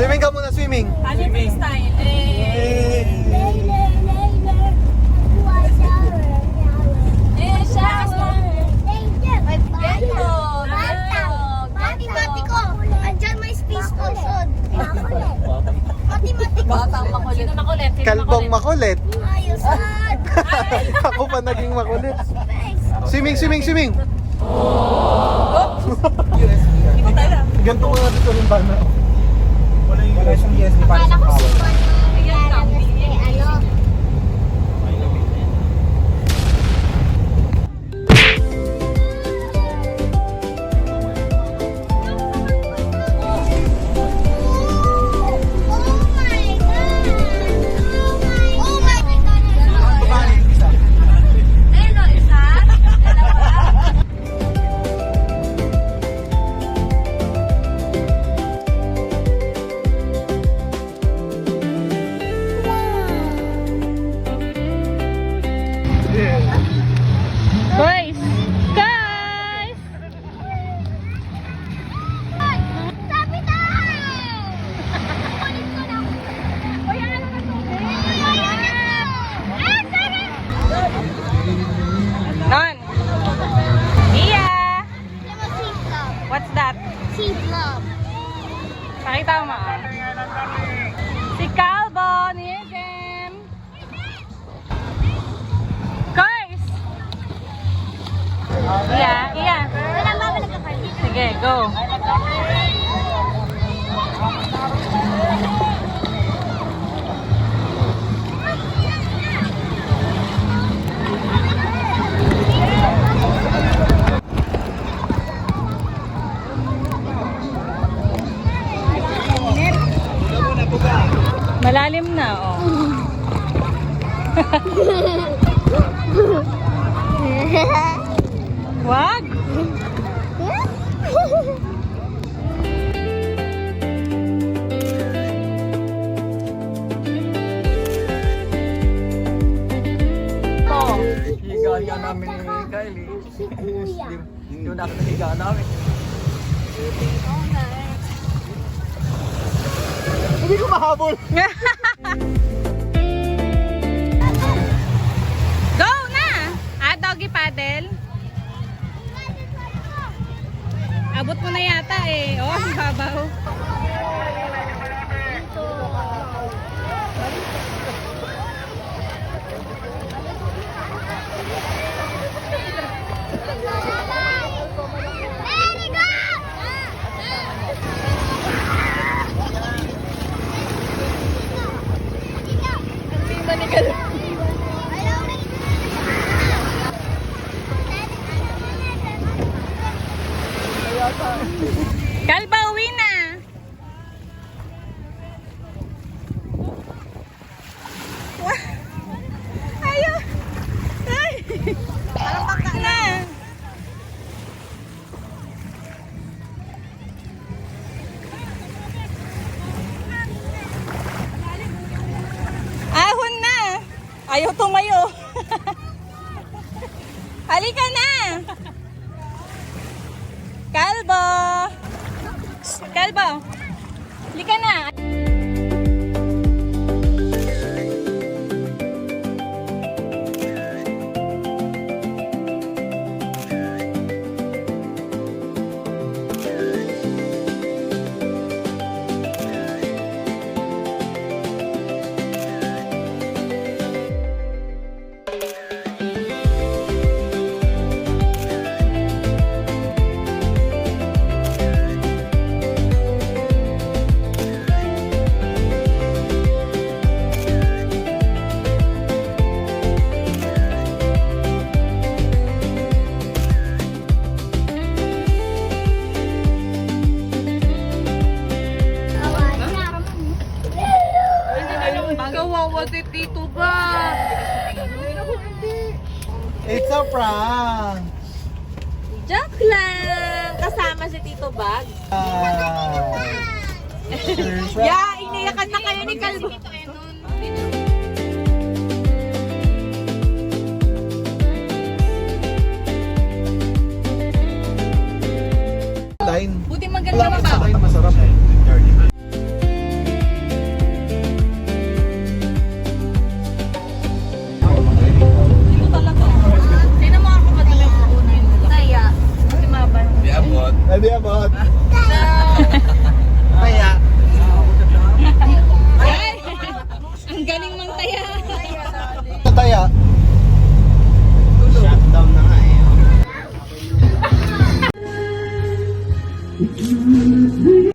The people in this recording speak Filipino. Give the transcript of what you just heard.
Swimming ka muna, swimming. Swimming style. Batang makulit. Sino makulit? Kalbong makulit. Ayusan! Ako pa naging makulit. Swimming, swimming, swimming. Hindi tayo. Ganito nga dito rin bana. Wala siyang USB para sa power. Ayan lang. Guys! Guys! Non! Iya! What's that? Pakita mo. Si Calvo, Nielsen. Guys! Iya, iya. Sige, go. Malalim na, oh. Wag! Higa namin ni Kylie. Si Kuya. Yung nakakahiga namin. Hindi ko mahabol. Go na! Doggy paddle. Abot mo na yata eh. Oh, ang babaw. Kalba, uwi na! Ayaw! Ay! Parang baka na! Ahon na! Ayaw tumayo! Halika na! Kalbo! Kalbo! Halika na! Kawawa si Tito ba? It's a prank! Joke lang! Kasama si Tito Bag. Yeah, iniyakan na kayo ni Kalbo. Line. Buti maganda Wala sa line, masarap. Kay.